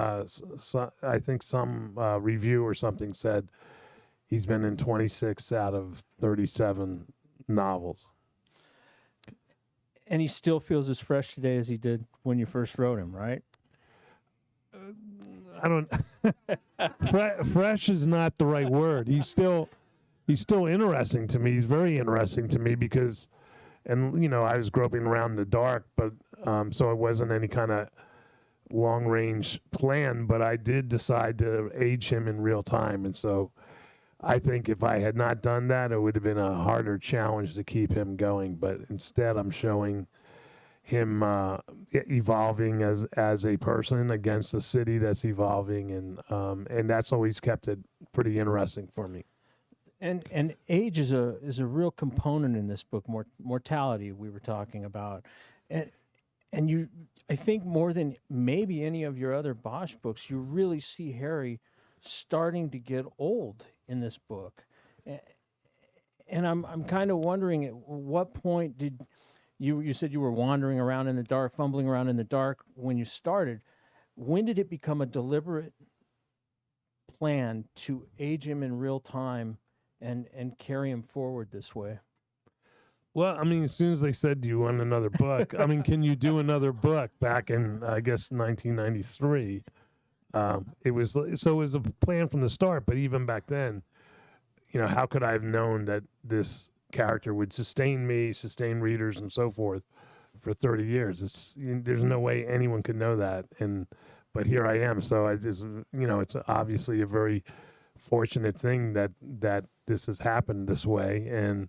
I think some review or something said he's been in 26 out of 37 novels. And he still feels as fresh today as he did when you first wrote him, right? I don't. Fresh is not the right word. He's still interesting to me. He's very interesting to me because, and I was groping around in the dark, but so it wasn't any kind of long range plan. But I did decide to age him in real time, and so I think if I had not done that, it would have been a harder challenge to keep him going. But instead, I'm showing him evolving as a person against the city that's evolving, and that's always kept it pretty interesting for me. And age is a real component in this book. Mortality we were talking about, and you, I think more than maybe any of your other Bosch books, you really see Harry starting to get old in this book, and I'm kind of wondering at what point did you said you were wandering around in the dark, fumbling around in the dark when you started. When did it become a deliberate plan to age him in real time and carry him forward this way? Well, I mean, as soon as they said, do you want another book? I mean, can you do another book back in, I guess, 1993? It was a plan from the start, but even back then, how could I have known that this character would sustain me, sustain readers, and so forth for 30 years? There's no way anyone could know that, but here I am. So I just, it's obviously a very fortunate thing that this has happened this way, and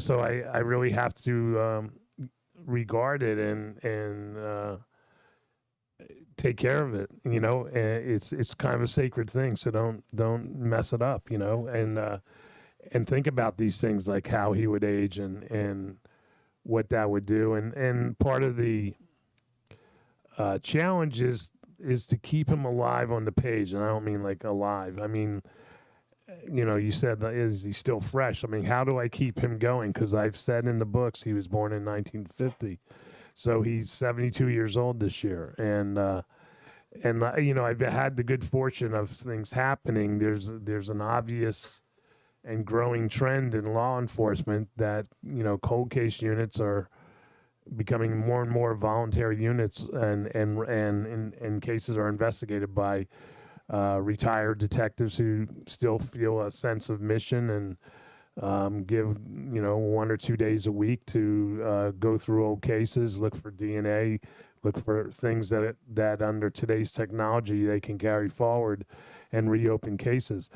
so I really have to regard it and take care of it. It's kind of a sacred thing, so don't mess it up. And think about these things like how he would age and what that would do. And part of the challenge is to keep him alive on the page. And I don't mean like alive. I mean, you said, is he still fresh? I mean, how do I keep him going? Because I've said in the books he was born in 1950. So he's 72 years old this year. And I've had the good fortune of things happening. There's an obvious and growing trend in law enforcement that cold case units are becoming more and more voluntary units, and cases are investigated by retired detectives who still feel a sense of mission and give 1 or 2 days a week to go through old cases, look for DNA, look for things that under today's technology they can carry forward and reopen cases.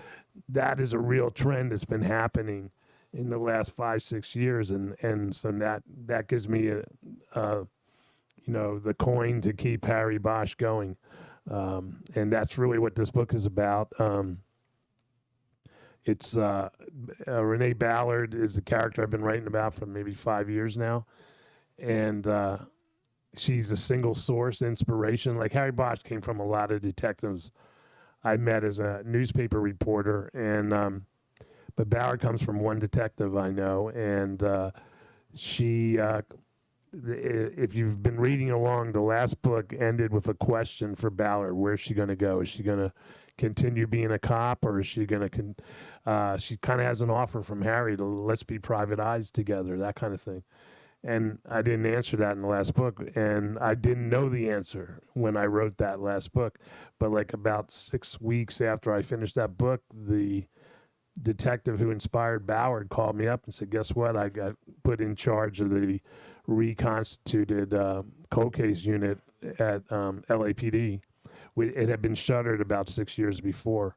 That is a real trend that's been happening in the last 5-6 years, and so that gives me the coin to keep Harry Bosch going, and that's really what this book is about. It's Renee Ballard is a character I've been writing about for maybe 5 years now, and she's a single source inspiration. Like Harry Bosch came from a lot of detectives I met as a newspaper reporter, and but Ballard comes from one detective I know, and she, if you've been reading along, the last book ended with a question for Ballard: where's she going to go? Is she going to continue being a cop, or is she going to? She kind of has an offer from Harry to let's be private eyes together, that kind of thing. And I didn't answer that in the last book, and I didn't know the answer when I wrote that last book. But like about 6 weeks after I finished that book, the detective who inspired Ballard called me up and said, guess what? I got put in charge of the reconstituted cold case unit at LAPD. It had been shuttered about 6 years before.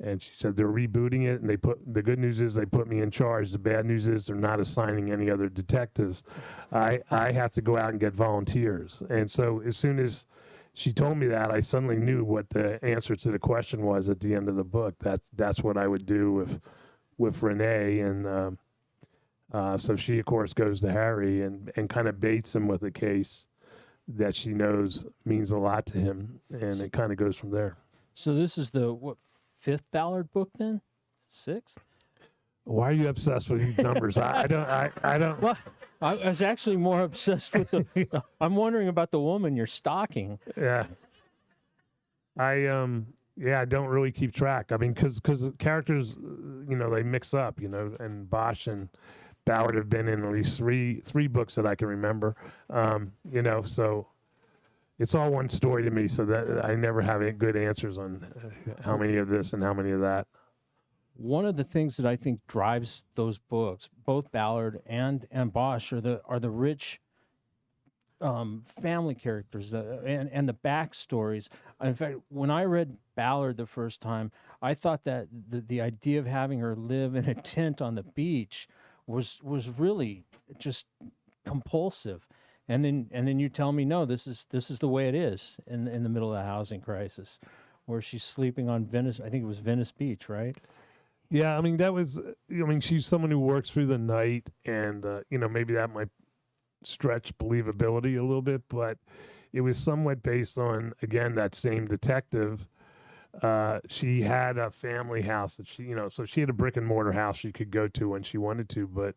And she said they're rebooting it, and the good news is they put me in charge. The bad news is they're not assigning any other detectives. I have to go out and get volunteers. And so as soon as she told me that, I suddenly knew what the answer to the question was at the end of the book. That's what I would do with Renee. And so she, of course, goes to Harry and kind of baits him with a case that she knows means a lot to him, and it kind of goes from there. So this is the fifth Ballard book then? Sixth? Why are you obsessed with these numbers? I don't. Well, I was actually more obsessed with I'm wondering about the woman you're stalking. Yeah. Yeah, I don't really keep track. I mean, because characters, they mix up, and Bosch and Ballard have been in at least three books that I can remember. So it's all one story to me. So that I never have any good answers on how many of this and how many of that. One of the things that I think drives those books, both Ballard and Bosch, are the rich family characters and the backstories. In fact, when I read Ballard the first time, I thought that the idea of having her live in a tent on the beach was really just compulsive. And then you tell me, no, this is the way it is in the middle of the housing crisis, where she's sleeping on Venice. I think it was Venice Beach, right? Yeah, I mean, she's someone who works through the night, and maybe that might stretch believability a little bit, but it was somewhat based on, again, that same detective. She had a family house that so she had a brick and mortar house she could go to when she wanted to, but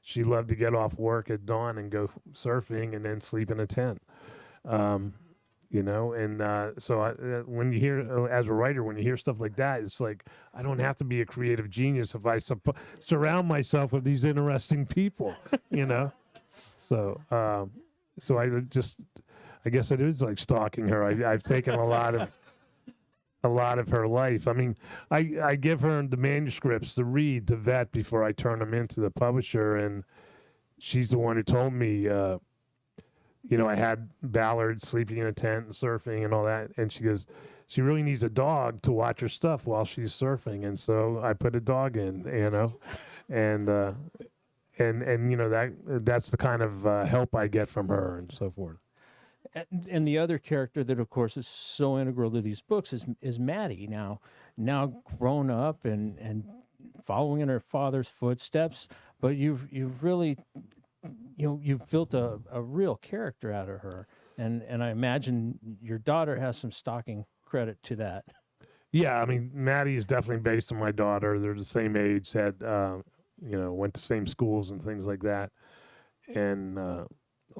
she loved to get off work at dawn and go surfing and then sleep in a tent. When you hear, as a writer, when you hear stuff like that, it's like, I don't have to be a creative genius if I surround myself with these interesting people, So, I guess it is like stalking her. I've taken a lot of her life. I mean, I give her the manuscripts to read, to vet before I turn them into the publisher, and she's the one who told me, I had Ballard sleeping in a tent and surfing and all that, and she goes, she really needs a dog to watch her stuff while she's surfing, and so I put a dog in, and that's the kind of help I get from her and so forth. And the other character that, of course, is so integral to these books is Maddie, now grown up and following in her father's footsteps. But you've really, you've built a real character out of her, and I imagine your daughter has some stocking credit to that. Yeah, I mean, Maddie is definitely based on my daughter. They're the same age, went to same schools and things like that. And a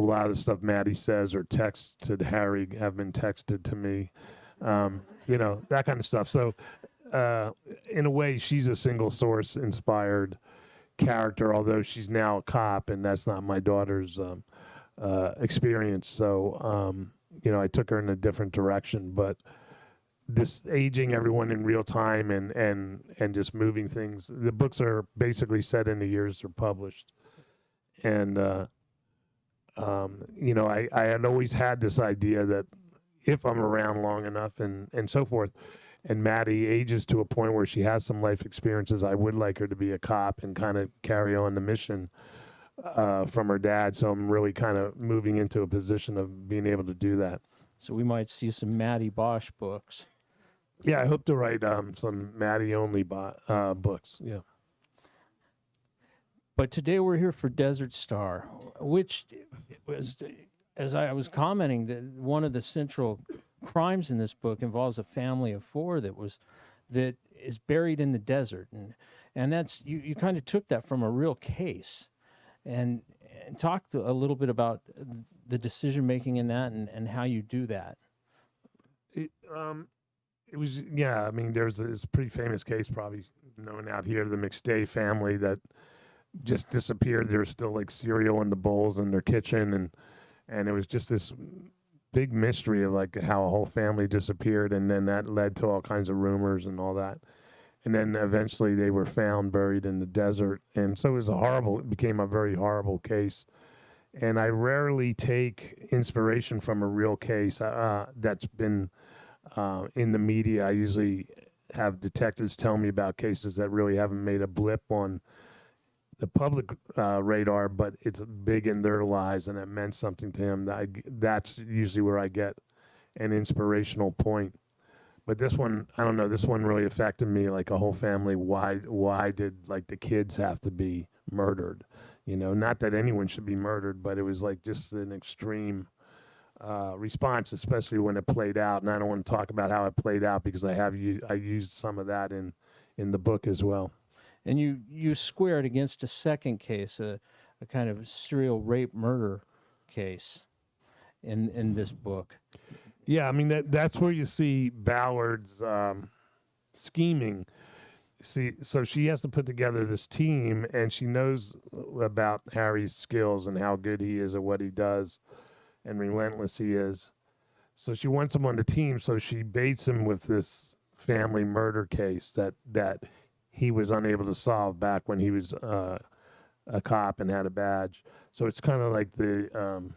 lot of the stuff Maddie says or texts to Harry have been texted to me, that kind of stuff. So in a way, she's a single source inspired character, although she's now a cop, and that's not my daughter's experience. So, I took her in a different direction, but this aging everyone in real time and just moving things. The books are basically set in the years they're published. And, I had always had this idea that if I'm around long enough and so forth, and Maddie ages to a point where she has some life experiences, I would like her to be a cop and kind of carry on the mission from her dad. So I'm really kind of moving into a position of being able to do that. So we might see some Maddie Bosch books. Yeah, I hope to write some Maddie-only books, yeah. But today we're here for Desert Star, which was, as I was commenting, that one of the central crimes in this book involves a family of four that is buried in the desert, and that's you kind of took that from a real case, and talked a little bit about the decision making in that and how you do that. It was, yeah, I mean, there's a pretty famous case, probably known out here, the McStay family that just disappeared. There was still like cereal in the bowls in their kitchen, and it was just this big mystery of like how a whole family disappeared, and then that led to all kinds of rumors and all that. And then eventually they were found buried in the desert, and so it became a very horrible case. And I rarely take inspiration from a real case that's been in the media. I usually have detectives tell me about cases that really haven't made a blip on the public radar, but it's big in their lives, and it meant something to him. That's usually where I get an inspirational point. But this one, I don't know, this one really affected me, like a whole family. Why did like the kids have to be murdered? Not that anyone should be murdered, but it was like just an extreme response, especially when it played out. And I don't want to talk about how it played out because I used some of that in the book as well. And you squared against a second case, a kind of serial rape murder case in this book. Yeah, I mean that's where you see Ballard's scheming. See, so she has to put together this team, and she knows about Harry's skills and how good he is at what he does, and relentless he is. So she wants him on the team. So she baits him with this family murder case that he was unable to solve back when he was a cop and had a badge. So it's kind of like the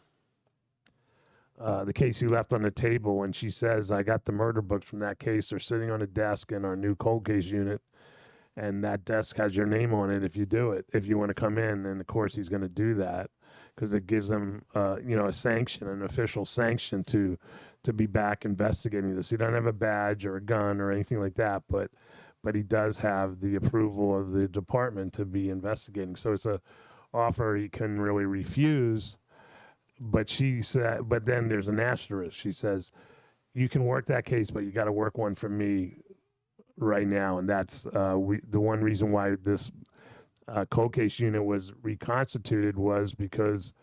case he left on the table. And she says, "I got the murder books from that case. They're sitting on a desk in our new cold case unit, and that desk has your name on it if you do it. If you want to come in." And of course, he's going to do that because it gives them, a sanction, an official sanction to be back investigating this. He doesn't have a badge or a gun or anything like that, but he does have the approval of the department to be investigating. So it's a offer he can really refuse. But she said, but then there's an asterisk. She says, "You can work that case, but you got to work one for me right now." And that's the one reason why this cold case unit was reconstituted was because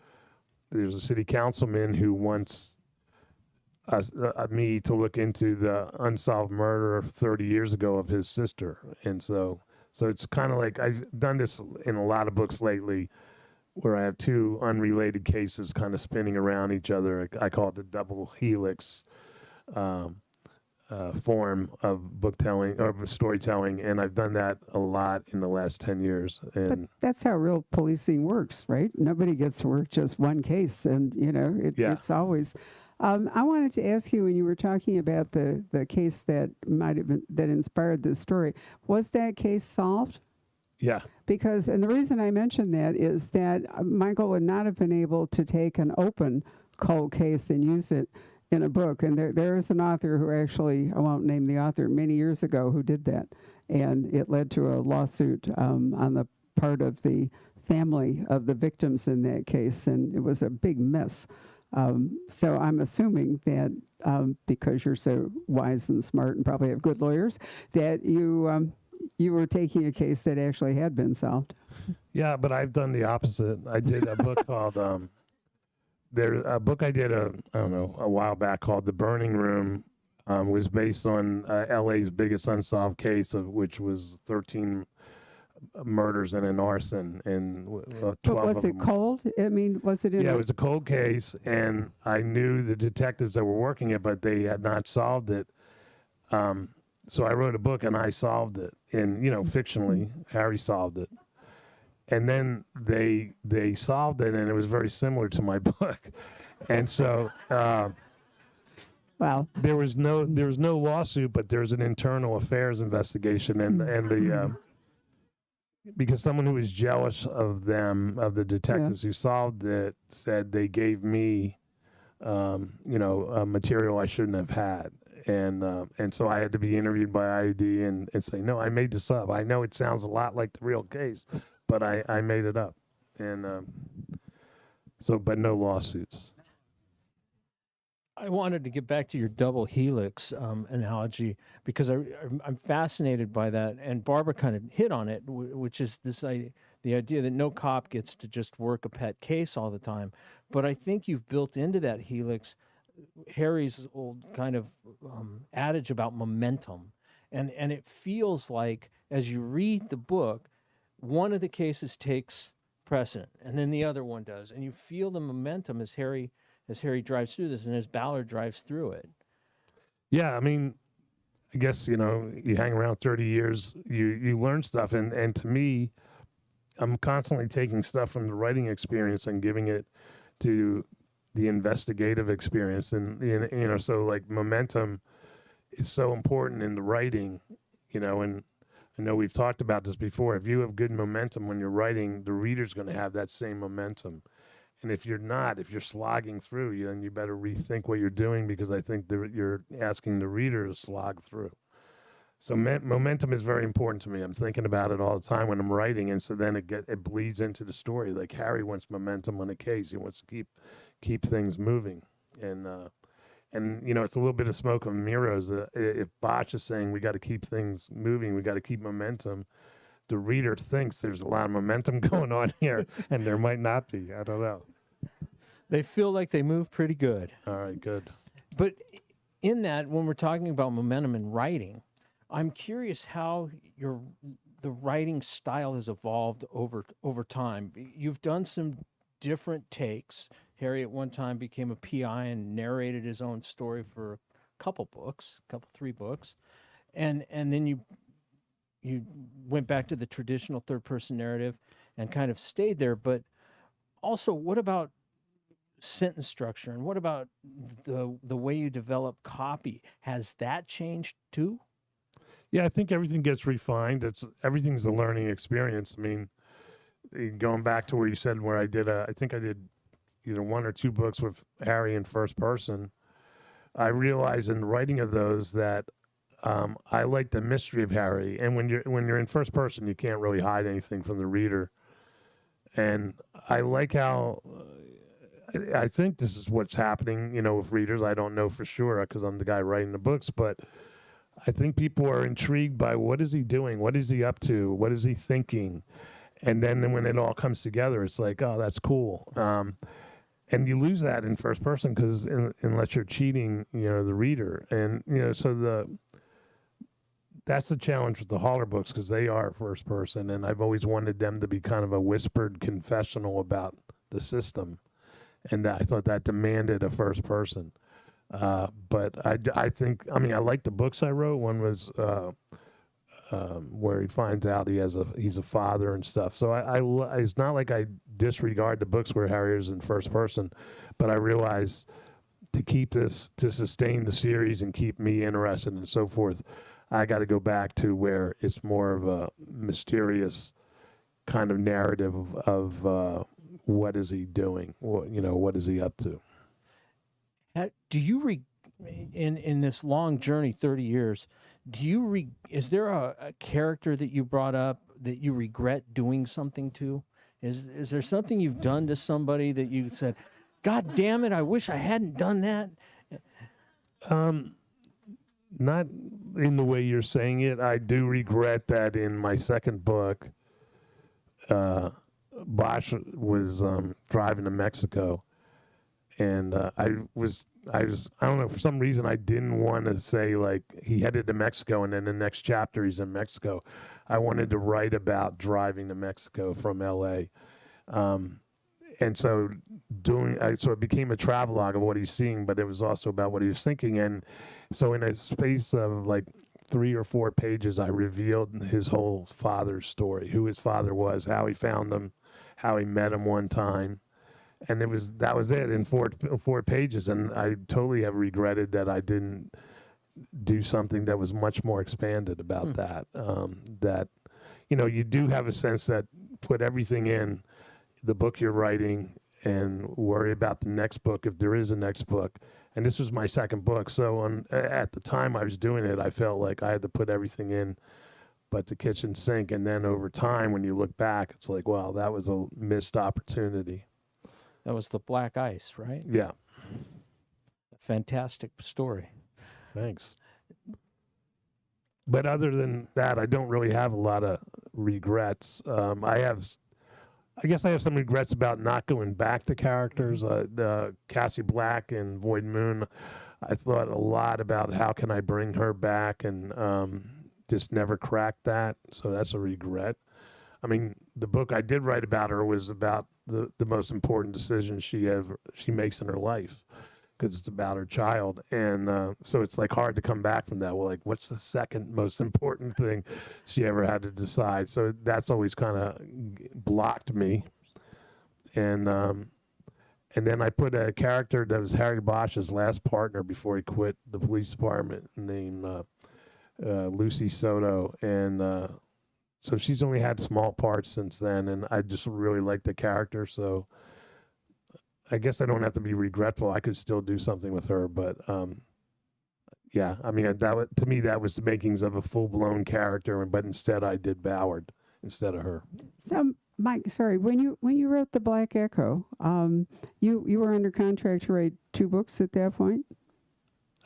there's a city councilman who wants me to look into the unsolved murder 30 years ago of his sister. And so it's kind of like I've done this in a lot of books lately where I have two unrelated cases kind of spinning around each other. I call it the double helix form of book telling or storytelling, and I've done that a lot in the last 10 years. But that's how real policing works, right? Nobody gets to work just one case, and it's always. I wanted to ask you, when you were talking about the case that might have been that inspired this story, was that case solved? Yeah. Because, and the reason I mention that is that Michael would not have been able to take an open cold case and use it in a book. And there is an author who actually, I won't name the author, many years ago who did that. And it led to a lawsuit on the part of the family of the victims in that case. And it was a big mess. So I'm assuming that because you're so wise and smart and probably have good lawyers, that you were taking a case that actually had been solved. Yeah, but I've done the opposite. I did a book called a while back called The Burning Room. Was based on LA's biggest unsolved case, of which was 13 murders and an arson, and 12 but was of it them. cold? I mean, was it in? Yeah, it was a cold case, and I knew the detectives that were working it, but they had not solved it. So I wrote a book and I solved it, and fictionally, Harry solved it. And then they solved it, and it was very similar to my book. And so Wow. there was no lawsuit, but there's an internal affairs investigation, and the because someone who was jealous of the detectives who solved it said they gave me material I shouldn't have had. And so I had to be interviewed by ID and say, no, I made this up. I know it sounds a lot like the real case, but I made it up. And but no lawsuits. I wanted to get back to your double helix analogy because I'm fascinated by that. And Barbara kind of hit on it, which is the idea that no cop gets to just work a pet case all the time. But I think you've built into that helix Harry's old kind of adage about momentum. And it feels like as you read the book, one of the cases takes precedent and then the other one does. And you feel the momentum as Harry drives through this and as Ballard drives through it. Yeah, I mean, I guess, you hang around 30 years, you learn stuff. And to me, I'm constantly taking stuff from the writing experience and giving it to the investigative experience. And, so like momentum is so important in the writing, and I know we've talked about this before. If you have good momentum when you're writing, the reader's going to have that same momentum. And if you're slogging through, then you better rethink what you're doing, because I think you're asking the reader to slog through. So momentum is very important to me. I'm thinking about it all the time when I'm writing, and so then it bleeds into the story. Like Harry wants momentum on a case; he wants to keep things moving, and it's a little bit of smoke and mirrors. If Bosch is saying we got to keep things moving, we got to keep momentum, the reader thinks there's a lot of momentum going on here, and there might not be. I don't know. They feel like they move pretty good. All right, good. But in that, when we're talking about momentum in writing, I'm curious how the writing style has evolved over time. You've done some different takes. Harry at one time became a PI and narrated his own story for a couple 3 books, and then you went back to the traditional third person narrative and kind of stayed there. But also, what about sentence structure, and what about the way you develop copy? Has that changed too? Yeah, I think everything gets refined. Everything's a learning experience. I mean, going back to where you said where I think I did either 1 or 2 books with Harry in first person. I realized in the writing of those that I like the mystery of Harry, and when you're in first person, you can't really hide anything from the reader. And I like how I think this is what's happening, with readers. I don't know for sure because I'm the guy writing the books, but I think people are intrigued by what is he doing, what is he up to, what is he thinking, and then when it all comes together, it's like, oh, that's cool. And you lose that in first person because unless you're cheating, the reader, and so that's the challenge with the Holler books because they are first person, and I've always wanted them to be kind of a whispered confessional about the system, and I thought that demanded a first person. But I think, I like the books I wrote. One was where he finds out he's a father and stuff. So it's not like I disregard the books where Harry is in first person, but I realized to sustain the series and keep me interested and so forth, I got to go back to where it's more of a mysterious kind of narrative of what is he doing, what is he up to. Do you in this long journey, 30 years, is there a character that you brought up that you regret doing something to? Is there something you've done to somebody that you said, God damn it, I wish I hadn't done that? Not in the way you're saying it. I do regret that in my second book, Bosch was driving to Mexico, and I don't know, for some reason I didn't want to say like he headed to Mexico and then the next chapter he's in Mexico. I wanted to write about driving to Mexico from LA. And so so it became a travelogue of what he's seeing, but it was also about what he was thinking. And so in a space of like 3 or 4 pages, I revealed his whole father's story, who his father was, how he found him, how he met him one time. And that was it in 4 pages. And I totally have regretted that I didn't do something that was much more expanded about that. That, you do have a sense that put everything in the book you're writing and worry about the next book if there is a next book. And this was my second book. So at the time I was doing it, I felt like I had to put everything in but the kitchen sink. And then over time, when you look back, it's like, wow, that was a missed opportunity. That was the Black Ice, right? Yeah. A fantastic story. Thanks. But other than that, I don't really have a lot of regrets. I guess I have some regrets about not going back to characters. The Cassie Black and Void Moon, I thought a lot about how can I bring her back, and just never cracked that. So that's a regret. I mean, the book I did write about her was about the most important decision she makes in her life, because it's about her child. And so it's like hard to come back from that. Well, like, what's the second most important thing she ever had to decide? So that's always kind of blocked me. And then I put a character that was Harry Bosch's last partner before he quit the police department, named Lucy Soto. And so she's only had small parts since then, and I just really like the character. So I guess I don't have to be regretful. I could still do something with her, but yeah, I mean, to me, that was the makings of a full-blown character, but instead I did Ballard instead of her. So, Mike, sorry, when you wrote The Black Echo, you were under contract to write 2 books at that point?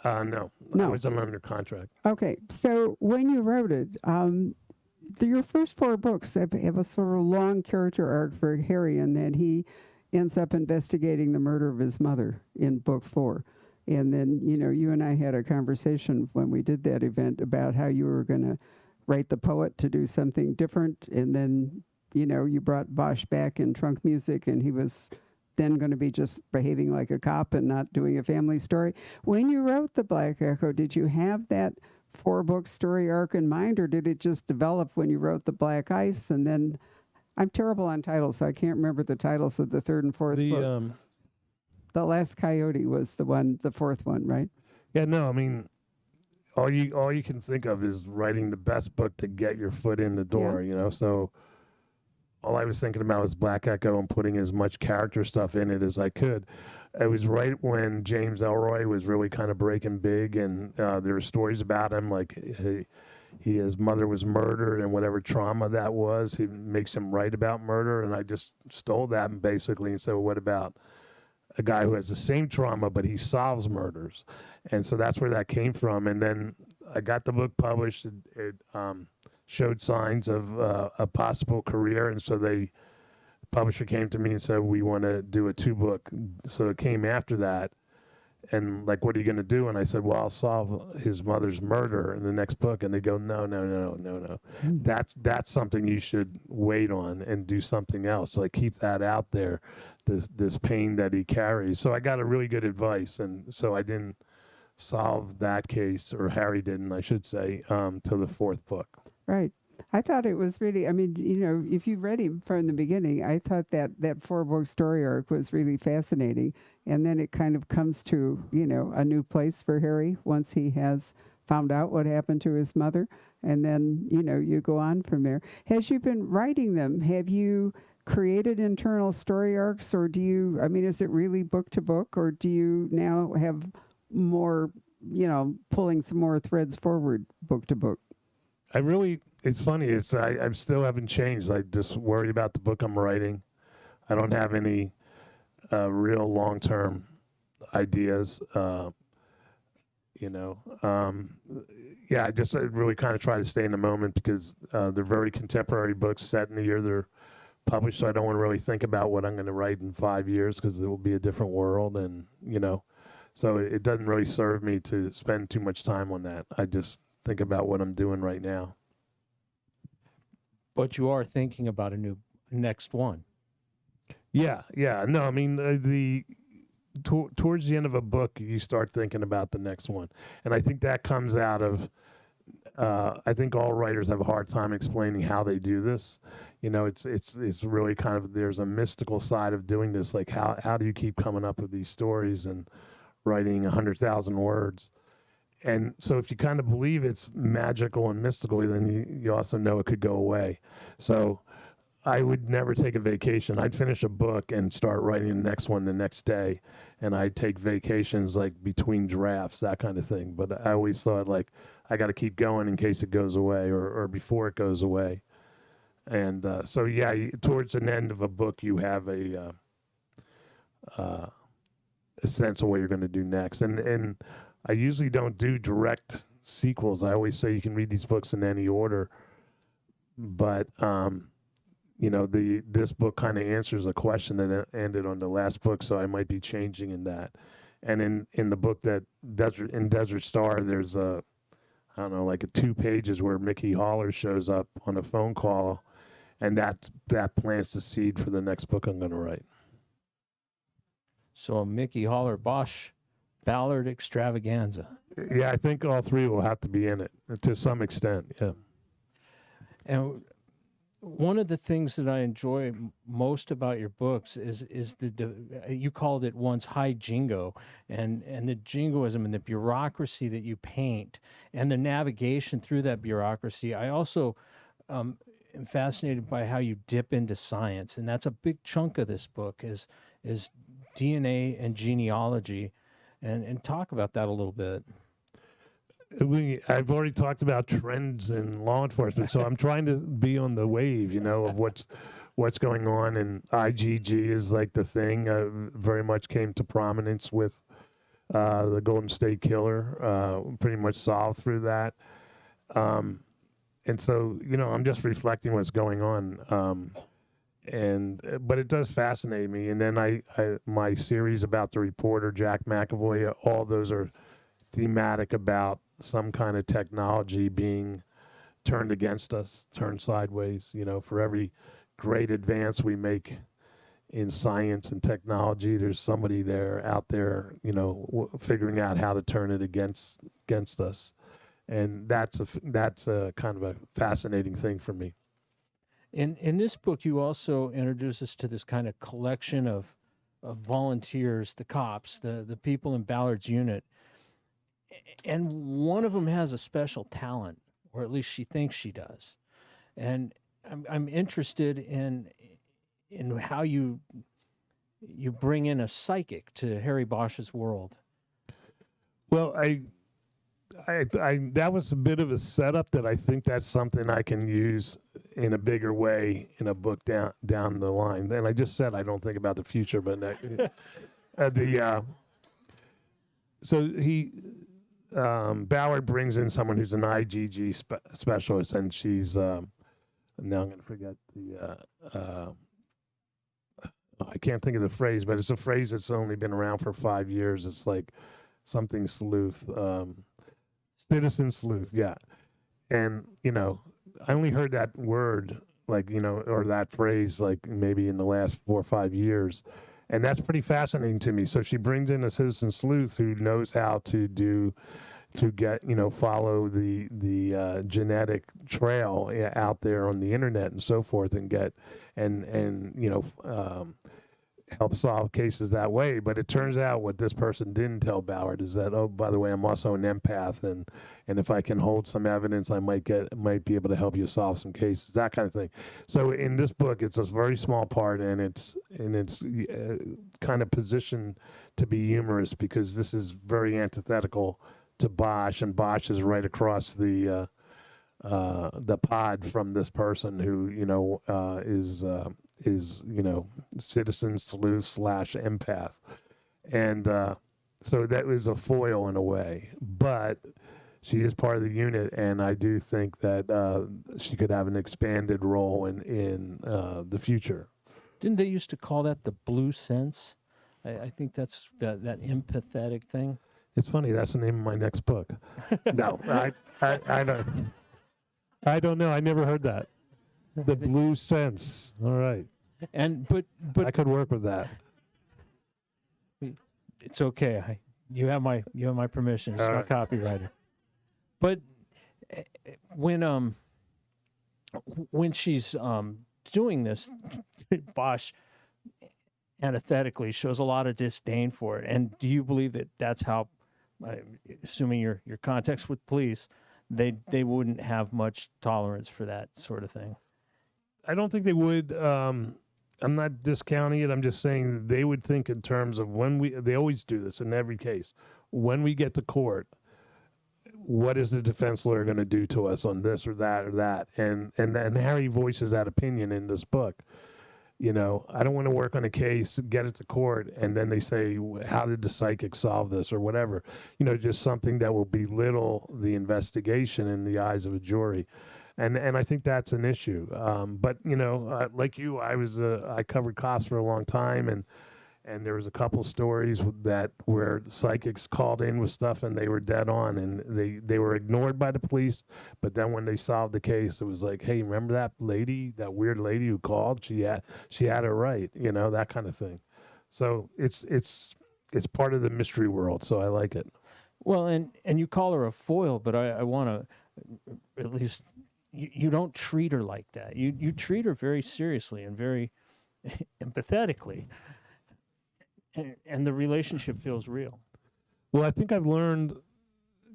No, I wasn't under contract. Okay, so when you wrote it, your first 4 books have a sort of long character arc for Harry, in that he ends up investigating the murder of his mother in book 4. And then, you and I had a conversation when we did that event about how you were going to write the poet to do something different. And then, you brought Bosch back in trunk music, and he was then going to be just behaving like a cop and not doing a family story. When you wrote The Black Echo, did you have that 4-book story arc in mind, or did it just develop when you wrote The Black Ice? And then, I'm terrible on titles, so I can't remember the titles of the 3rd and 4th book. The Last Coyote was the 4th one, right? Yeah, no, I mean, all you can think of is writing the best book to get your foot in the door, So all I was thinking about was Black Echo and putting as much character stuff in it as I could. It was right when James Elroy was really kind of breaking big, and there were stories about him, like his mother was murdered, and whatever trauma that was, he makes him write about murder, and I just stole that and basically said, well, what about a guy who has the same trauma, but he solves murders? And so that's where that came from. And then I got the book published. It showed signs of a possible career. And so the publisher came to me and said, we want to do a 2-book. So it came after that. And like, what are you going to do? And I said, well, I'll solve his mother's murder in the next book. And they go, no. That's something you should wait on and do something else. Like, keep that out there, this pain that he carries. So I got a really good advice. And so I didn't solve that case, or Harry didn't, I should say, till the 4th book. Right. I thought it was really, if you read him from the beginning, I thought that 4-book story arc was really fascinating. And then it kind of comes to, a new place for Harry once he has found out what happened to his mother. And then, you go on from there. As you've been writing them, have you created internal story arcs, or is it really book to book, or do you now have more, pulling some more threads forward book to book? It's funny. I still haven't changed. I just worry about the book I'm writing. I don't have any real long-term ideas. I really kind of try to stay in the moment, because they're very contemporary books set in the year they're published. So I don't want to really think about what I'm going to write in 5 years, because it will be a different world, and so it doesn't really serve me to spend too much time on that. I just think about what I'm doing right now. But you are thinking about a next one. Yeah. No, I mean, towards the end of a book, you start thinking about the next one. And I think that comes out of, I think all writers have a hard time explaining how they do this. It's really kind of, there's a mystical side of doing this. Like, how do you keep coming up with these stories and writing 100,000 words? And so if you kind of believe it's magical and mystical, then you also know it could go away. So I would never take a vacation. I'd finish a book and start writing the next one the next day. And I'd take vacations, like between drafts, that kind of thing. But I always thought, like, I got to keep going in case it goes away, or before it goes away. And towards an end of a book, you have a sense of what you're going to do next. And I usually don't do direct sequels. I always say you can read these books in any order, but this book kind of answers a question that ended on the last book, so I might be changing in that. And in the book Desert Star, there's like 2 pages where Mickey Haller shows up on a phone call, and that plants the seed for the next book I'm going to write. So a Mickey Haller Bosch Ballard extravaganza. Yeah, I think all 3 will have to be in it to some extent. Yeah. And one of the things that I enjoy most about your books is you called it once high jingo, and the jingoism and the bureaucracy that you paint and the navigation through that bureaucracy. I also am fascinated by how you dip into science, and that's a big chunk of this book is DNA and genealogy. And talk about that a little bit. I've already talked about trends in law enforcement, so I'm trying to be on the wave, of what's going on. And IgG is like the thing. Very much came to prominence with the Golden State Killer. Pretty much solved through that. And so, I'm just reflecting what's going on. but it does fascinate me. And then I my series about the reporter Jack McAvoy, all those are thematic about some kind of technology being turned against us, turned sideways. For every great advance we make in science and technology, there's somebody out there, figuring out how to turn it against us. And that's a kind of a fascinating thing for me. In this book, you also introduce us to this kind of collection of volunteers, the cops, the people in Ballard's unit. And one of them has a special talent, or at least she thinks she does. And I'm interested in how you bring in a psychic to Harry Bosch's world. Well, I that was a bit of a setup that I think that's something I can use in a bigger way in a book down the line. And I just said I don't think about the future, but so he Ballard brings in someone who's an IgG specialist, and she's now I'm going to forget I can't think of the phrase, but it's a phrase that's only been around for 5 years. It's like something sleuth. Citizen sleuth, yeah. And, I only heard that word, or that phrase, maybe in the last 4 or 5 years. And that's pretty fascinating to me. So she brings in a citizen sleuth who knows how to follow the genetic trail out there on the internet and so forth, and help solve cases that way. But it turns out what this person didn't tell Ballard is that, oh, by the way, I'm also an empath, and if I can hold some evidence, I might be able to help you solve some cases, that kind of thing. So in this book, it's a very small part, and it's kind of positioned to be humorous because this is very antithetical to Bosch, and Bosch is right across the pod from this person who is citizen sleuth / empath, and so that was a foil in a way, but she is part of the unit, and I do think that she could have an expanded role in the future. Didn't they used to call that the blue sense? I think that's that empathetic thing. It's funny, that's the name of my next book. No, I don't know. I never heard that. The blue sense. All right. And but I could work with that. It's okay. You have my permission. It's All not right. copyrighted. But when she's doing this, Bosch antithetically shows a lot of disdain for it. And do you believe that that's how, assuming your context with police, they wouldn't have much tolerance for that sort of thing? I don't think they would. I'm not discounting it. I'm just saying they would think in terms of they always do this in every case. When we get to court, what is the defense lawyer going to do to us on this or that or that? And Harry voices that opinion in this book. I don't want to work on a case, get it to court, and then they say, how did the psychic solve this or whatever? Just something that will belittle the investigation in the eyes of a jury. And I think that's an issue. But, like you, I covered cops for a long time, and there was a couple stories where psychics called in with stuff and they were dead on, and they were ignored by the police. But then when they solved the case, it was like, hey, remember that weird lady who called? She had it right, that kind of thing. So it's part of the mystery world. So I like it. Well, and you call her a foil, but I want to at least you don't treat her like that. You treat her very seriously and very empathetically. And the relationship feels real. Well, I think I've learned,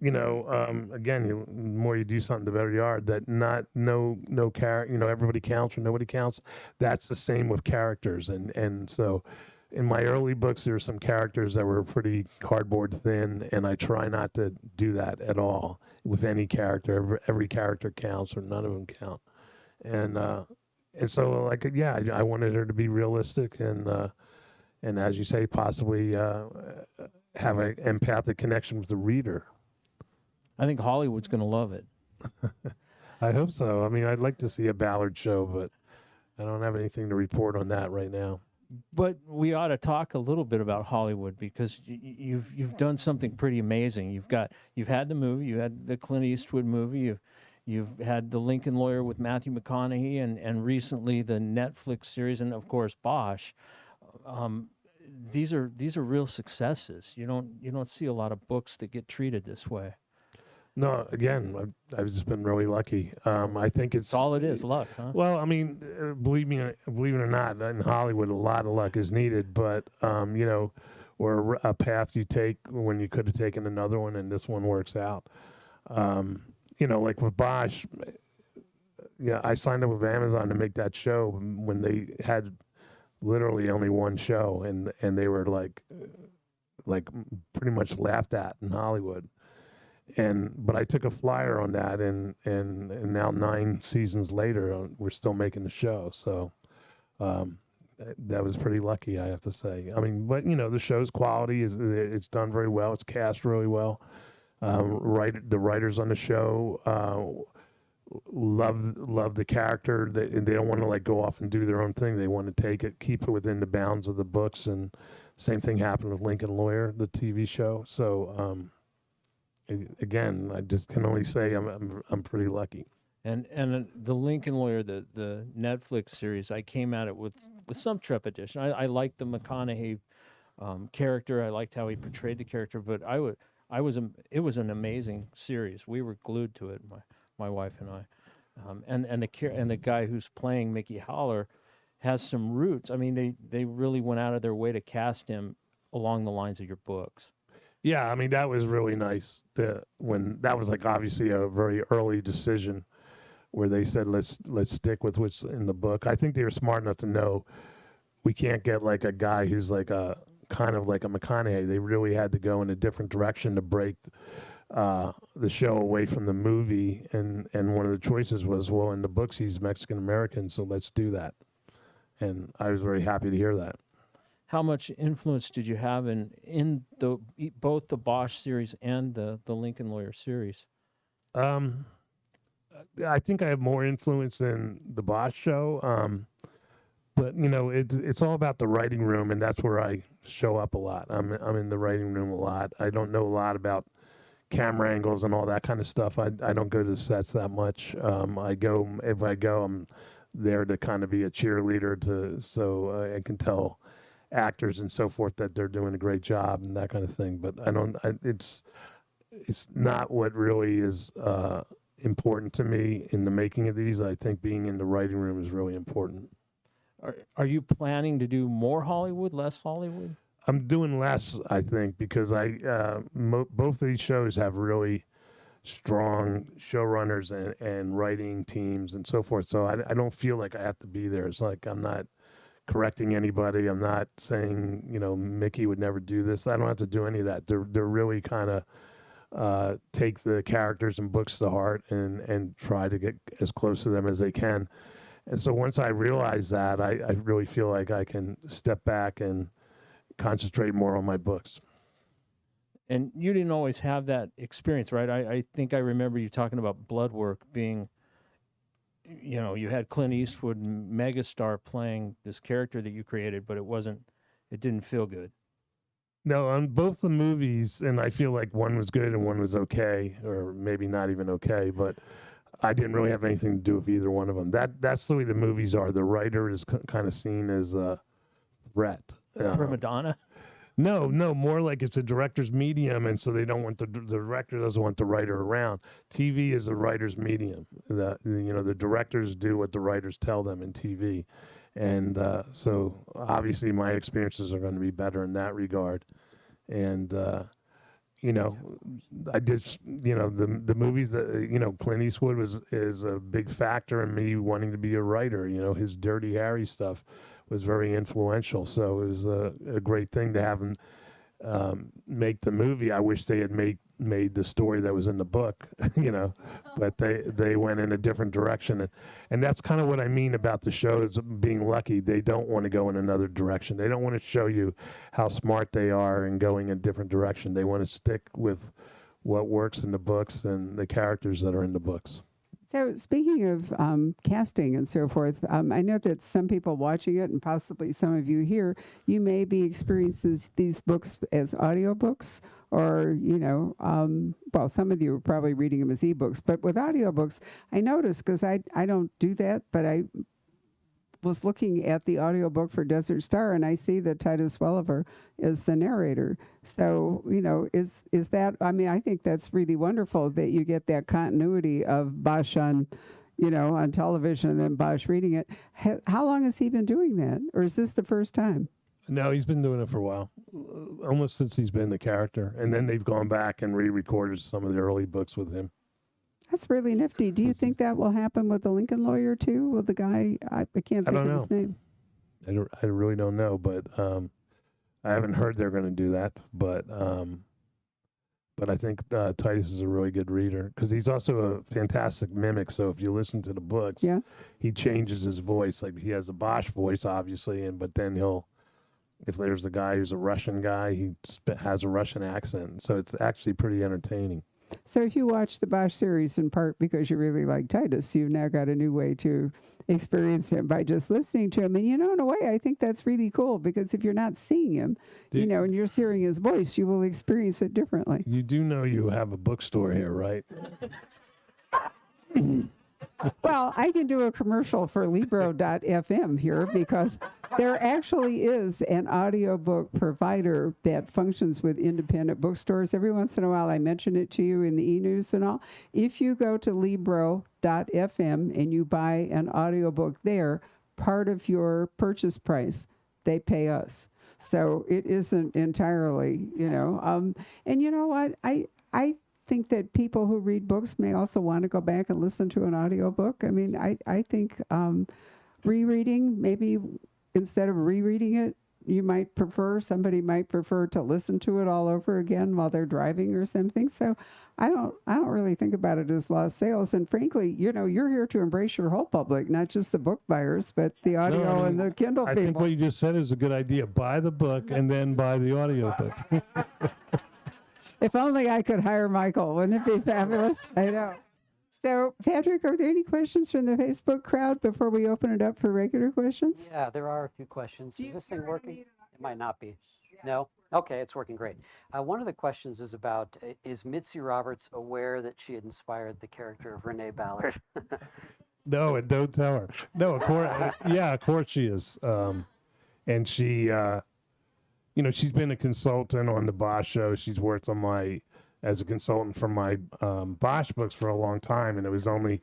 again, the more you do something, the better you are. That no character, everybody counts or nobody counts. That's the same with characters, and so in my early books, there were some characters that were pretty cardboard thin, and I try not to do that at all with any character. Every character counts, or none of them count, and so I wanted her to be realistic and as you say, possibly have an empathic connection with the reader. I think Hollywood's going to love it. I hope so. I mean, I'd like to see a Ballard show, but I don't have anything to report on that right now. But we ought to talk a little bit about Hollywood because you've done something pretty amazing. You've had the movie, you had the Clint Eastwood movie, you've had the Lincoln Lawyer with Matthew McConaughey, and recently the Netflix series, and of course Bosch. These are real successes. You don't see a lot of books that get treated this way. No, again, I've just been really lucky. I think it's That's all it is, luck, huh? Well, I mean, believe it or not, in Hollywood, a lot of luck is needed, but or a path you take when you could have taken another one, and this one works out. Like with Bosch, I signed up with Amazon to make that show when they had literally only one show, and they were like pretty much laughed at in Hollywood. But I took a flyer on that, and now 9 seasons later, we're still making the show. So that was pretty lucky, I have to say. I mean, but the show's quality it's done very well. It's cast really well. The writers on the show love the character. They don't want to go off and do their own thing. They want to keep it within the bounds of the books. And same thing happened with Lincoln Lawyer, the TV show. So. Again, I just can only say I'm pretty lucky. And the Lincoln Lawyer, the Netflix series, I came at it with some trepidation. I liked the McConaughey character. I liked how he portrayed the character, but it was an amazing series. We were glued to it, my wife and I. And the guy who's playing Mickey Haller has some roots. I mean, they really went out of their way to cast him along the lines of your books. Yeah, I mean, that was really nice. That was obviously a very early decision where they said, let's stick with what's in the book. I think they were smart enough to know we can't get a guy who's a kind of like a McConaughey. They really had to go in a different direction to break the show away from the movie. And one of the choices was, well, in the books, he's Mexican-American, so let's do that. And I was very happy to hear that. How much influence did you have in both the Bosch series and the Lincoln Lawyer series? I think I have more influence in the Bosch show, but it's all about the writing room, and that's where I show up a lot. I'm in the writing room a lot. I don't know a lot about camera angles and all that kind of stuff. I don't go to the sets that much. If I go, I'm there to kind of be a cheerleader so I can tell actors and so forth that they're doing a great job and that kind of thing. But it's not what really is important to me in the making of these. I think being in the writing room is really important. Are you planning to do more Hollywood, less Hollywood? I'm doing less, I think, because both of these shows have really strong showrunners and writing teams and so forth. So I don't feel like I have to be there. It's like I'm not correcting anybody. I'm not saying, Mickey would never do this. I don't have to do any of that. They're really kind of take the characters and books to heart and try to get as close to them as they can. And so once I realize that, I really feel like I can step back and concentrate more on my books. And you didn't always have that experience, right? I think I remember you talking about Blood Work being, you had Clint Eastwood, megastar, playing this character that you created, but it didn't feel good. No, on both the movies, and I feel like one was good and one was okay, or maybe not even okay, but I didn't really have anything to do with either one of them. That's the way the movies are. The writer is kind of seen as a threat. Prima donna? No, more like it's a director's medium, and so they don't want the director doesn't want the writer around. TV is a writer's medium. The directors do what the writers tell them in TV, and so obviously my experiences are going to be better in that regard. And I did the movies that Clint Eastwood is a big factor in me wanting to be a writer. His Dirty Harry stuff was very influential. So it was a great thing to have him make the movie. I wish they had made the story that was in the book, but they went in a different direction. And that's kind of what I mean about the shows being lucky. They don't want to go in another direction. They don't want to show you how smart they are and going in a different direction. They want to stick with what works in the books and the characters that are in the books. So speaking of casting and so forth, I know that some people watching it and possibly some of you here, you may be experiencing these books as audiobooks or, well, some of you are probably reading them as ebooks, but with audiobooks, I noticed, because I don't do that, but I was looking at the audiobook for Desert Star, and I see that Titus Welliver is the narrator. So, is that, I mean, I think that's really wonderful that you get that continuity of Bosch on, on television and then Bosch reading it. How long has he been doing that? Or is this the first time? No, he's been doing it for a while, almost since he's been the character. And then they've gone back and re-recorded some of the early books with him. That's really nifty. Do you think that will happen with the Lincoln Lawyer too? With the guy, I can't think of his name. I really don't know, but I haven't heard they're going to do that. But I think Titus is a really good reader because he's also a fantastic mimic. So if you listen to the books, he changes his voice. Like he has a Bosch voice, obviously, but then if there's a guy who's a Russian guy, he has a Russian accent. So it's actually pretty entertaining. So if you watch the Bosch series in part because you really like Titus, you've now got a new way to experience him by just listening to him. And, in a way, I think that's really cool because if you're not seeing him, and you're just hearing his voice, you will experience it differently. You do know you have a bookstore here, right? Well, I can do a commercial for Libro.fm here because there actually is an audiobook provider that functions with independent bookstores. Every once in a while, I mention it to you in the e-news and all. If you go to Libro.fm and you buy an audiobook there, part of your purchase price, they pay us. So it isn't entirely, and you know what? I think that people who read books may also want to go back and listen to an audiobook. I mean, I think rereading, maybe instead of rereading it, somebody might prefer to listen to it all over again while they're driving or something. So I don't really think about it as lost sales. And frankly, you're here to embrace your whole public, not just the book buyers, but the audio and the Kindle people. I think what you just said is a good idea. Buy the book and then buy the audiobook. If only I could hire Michael. Wouldn't it be fabulous? I know. So, Patrick, are there any questions from the Facebook crowd before we open it up for regular questions? Yeah, there are a few questions. Is this thing working? It might not be. No? Okay, it's working great. One of the questions is about, is Mitzi Roberts aware that she had inspired the character of Renee Ballard? No, and don't tell her. No, of course she is. And she... she's been a consultant on the Bosch show. She's worked on as a consultant for my Bosch books for a long time. And it was only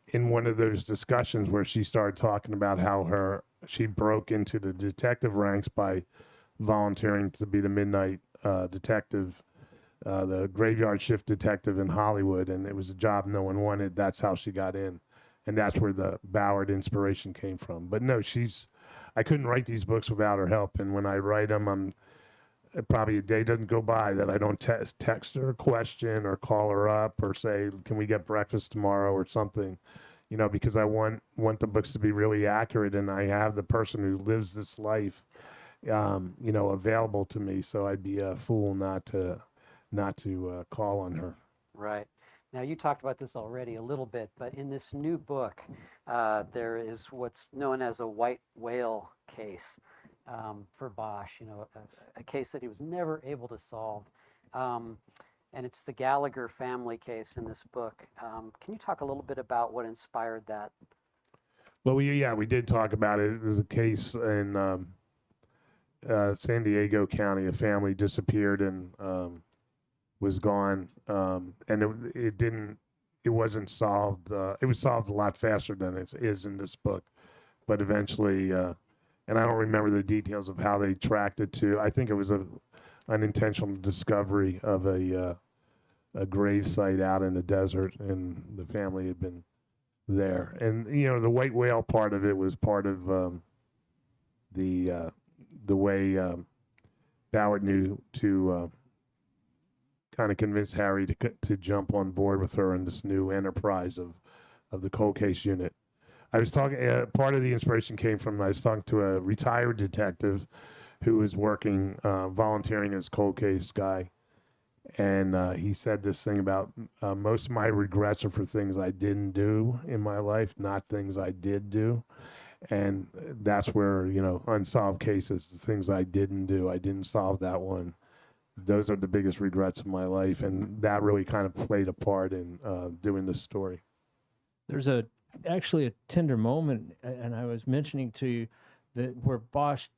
in one of those discussions where she started talking about how she broke into the detective ranks by volunteering to be the midnight detective, the graveyard shift detective in Hollywood. And it was a job no one wanted. That's how she got in. And that's where the Ballard inspiration came from. But no, I couldn't write these books without her help, and when I write them, probably a day doesn't go by that I don't text her a question or call her up or say, "Can we get breakfast tomorrow?" or something, because I want the books to be really accurate, and I have the person who lives this life, available to me. So I'd be a fool not to call on her. Right. Now, you talked about this already a little bit, but in this new book, there is what's known as a white whale case for Bosch, a case that he was never able to solve. And it's the Gallagher family case in this book. Can you talk a little bit about what inspired that? Well, we did talk about it. It was a case in San Diego County. A family disappeared and was gone, and it wasn't solved. It was solved a lot faster than it is in this book, but eventually, and I don't remember the details of how they tracked it to. I think it was an unintentional discovery of a grave site out in the desert, and the family had been there. And the white whale part of it was part of the way Ballard knew to kind of convince Harry to jump on board with her in this new enterprise of the cold case unit. I was talking, part of the inspiration came from, I was talking to a retired detective who was working, volunteering as cold case guy. And he said this thing about most of my regrets are for things I didn't do in my life, not things I did do. And that's where, unsolved cases, the things I didn't do, I didn't solve that one. Those are the biggest regrets of my life. And that really kind of played a part in doing this story. There's actually a tender moment, and I was mentioning to you that where Bosch,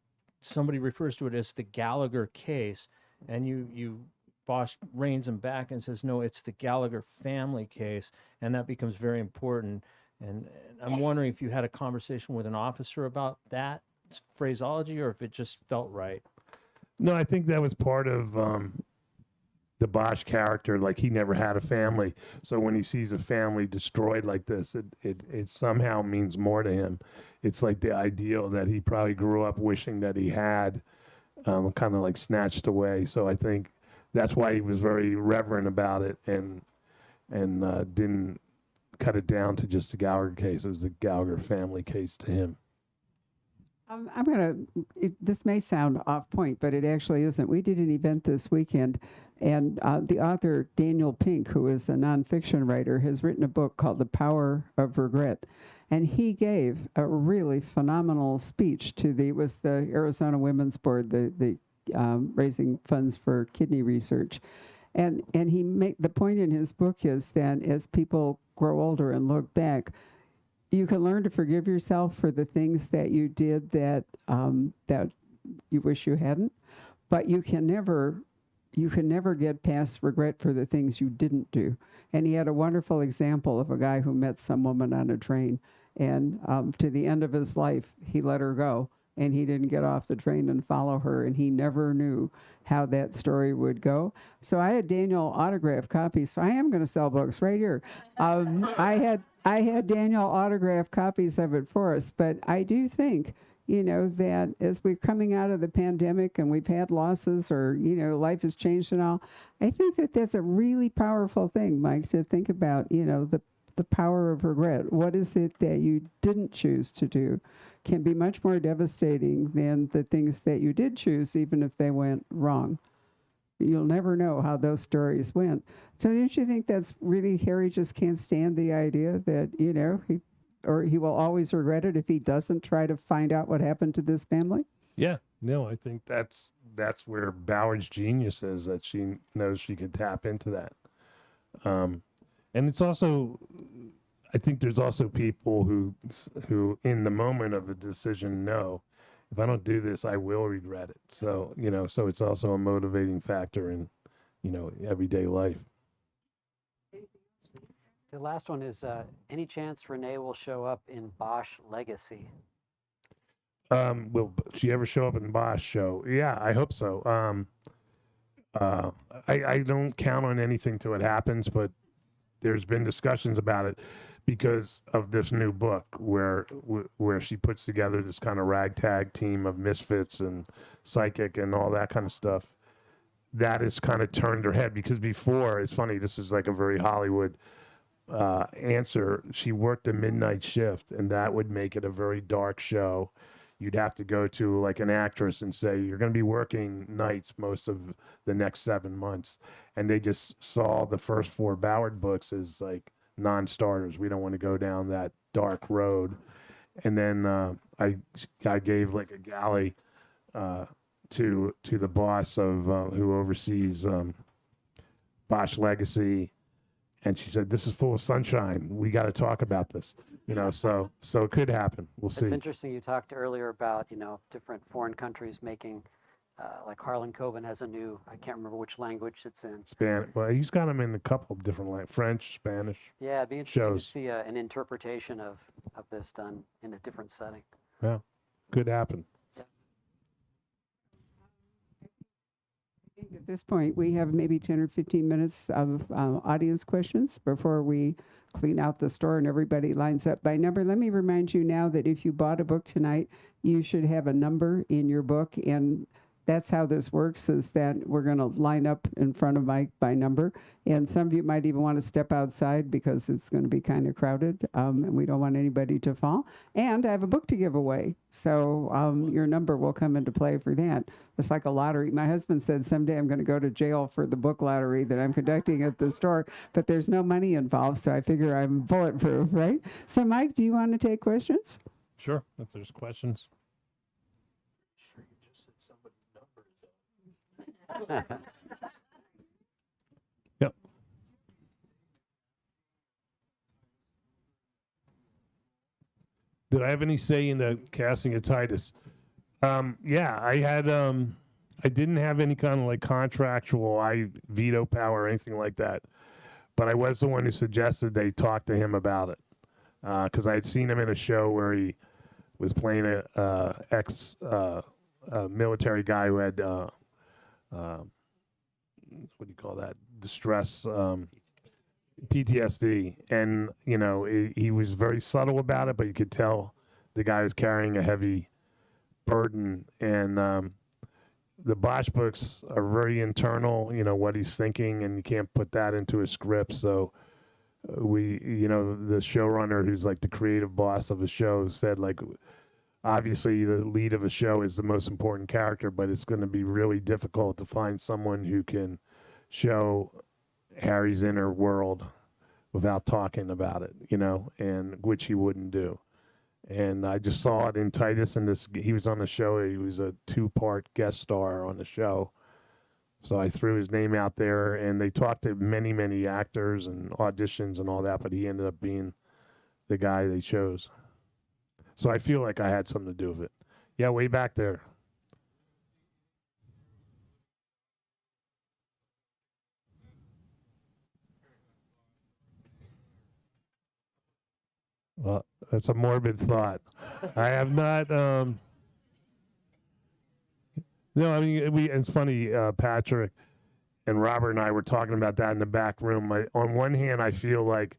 somebody refers to it as the Gallagher case, and Bosch reins him back and says, no, it's the Gallagher family case, and that becomes very important. And I'm wondering if you had a conversation with an officer about that phraseology, or if it just felt right. No, I think that was part of the Bosch character. Like, he never had a family, so when he sees a family destroyed like this, it somehow means more to him. It's like the ideal that he probably grew up wishing that he had, kind of like snatched away. So I think that's why he was very reverent about it and didn't cut it down to just the Gallagher case. It was the Gallagher family case to him. This may sound off point, but it actually isn't. We did an event this weekend, and the author Daniel Pink, who is a nonfiction writer, has written a book called The Power of Regret. And he gave a really phenomenal speech to the Arizona Women's Board, the raising funds for kidney research. And the point in his book is that as people grow older and look back, you can learn to forgive yourself for the things that you did that you wish you hadn't, but you can never get past regret for the things you didn't do. And he had a wonderful example of a guy who met some woman on a train, and to the end of his life, he let her go, and he didn't get off the train and follow her, and he never knew how that story would go. So I had Daniel autograph copies. I am going to sell books right here. I had Daniel autograph copies of it for us, but I do think, that as we're coming out of the pandemic and we've had losses, or, life has changed and all, I think that that's a really powerful thing, Mike, to think about, the power of regret. What is it that you didn't choose to do can be much more devastating than the things that you did choose, even if they went wrong. You'll never know how those stories went. So don't you think that's really, Harry just can't stand the idea that, he will always regret it if he doesn't try to find out what happened to this family? Yeah, no, I think that's where Ballard's genius is, that she knows she can tap into that. And it's also, I think there's also people who in the moment of the decision know, if I don't do this, I will regret it. So, so it's also a motivating factor in, everyday life. The last one is, any chance Renee will show up in Bosch Legacy? Will she ever show up in the Bosch show? Yeah, I hope so. I don't count on anything till it happens, but there's been discussions about it because of this new book where she puts together this kind of ragtag team of misfits and psychic and all that kind of stuff. That has kind of turned her head, because before, it's funny, this is like a very Hollywood answer. She worked a midnight shift, and that would make it a very dark show. You'd have to go to like an actress and say, you're going to be working nights most of the next 7 months. And they just saw the first 4 Ballard books as like non-starters. We don't want to go down that dark road. And then I gave like a galley to the boss of who oversees Bosch Legacy. And she said, this is full of sunshine. We got to talk about this. So it could happen. We'll see. It's interesting. You talked earlier about, different foreign countries making, like Harlan Coben has a new, I can't remember which language it's in. Spanish. Well, he's got them in a couple of different languages, French, Spanish. Yeah, it'd be interesting shows. to see an interpretation of this done in a different setting. Yeah, could happen. At this point, we have maybe 10 or 15 minutes of audience questions before we clean out the store and everybody lines up by number. Let me remind you now that if you bought a book tonight, you should have a number in your book, and that's how this works, is that we're going to line up in front of Mike by number. And some of you might even want to step outside because it's going to be kind of crowded, and we don't want anybody to fall. And I have a book to give away. So your number will come into play for that. It's like a lottery. My husband said someday I'm going to go to jail for the book lottery that I'm conducting at the store, but there's no money involved, so I figure I'm bulletproof, right? So Mike, do you want to take questions? Sure, if there's questions. Yep. Did I have any say in the casting of Titus? Yeah, I had. I didn't have any kind of like contractual veto power or anything like that, but I was the one who suggested they talk to him about it because I had seen him in a show where he was playing a ex military guy who had what do you call that, distress, PTSD, and you know he was very subtle about it, but you could tell the guy was carrying a heavy burden. And the Bosch books are very internal, you know, what he's thinking, and you can't put that into a script. So you know, the showrunner, who's like the creative boss of the show, said like, obviously the lead of a show is the most important character, but it's going to be really difficult to find someone who can show Harry's inner world without talking about it, you know, and which he wouldn't do. And I just saw it in Titus, and he was on the show. He was a 2-part guest star on the show. So I threw his name out there, and they talked to many, many actors and auditions and all that, but he ended up being the guy they chose. So I feel like I had something to do with it. Yeah, way back there. Well, that's a morbid thought. I have not. No, I mean, it's funny. Patrick and Robert and I were talking about that in the back room. On one hand, I feel like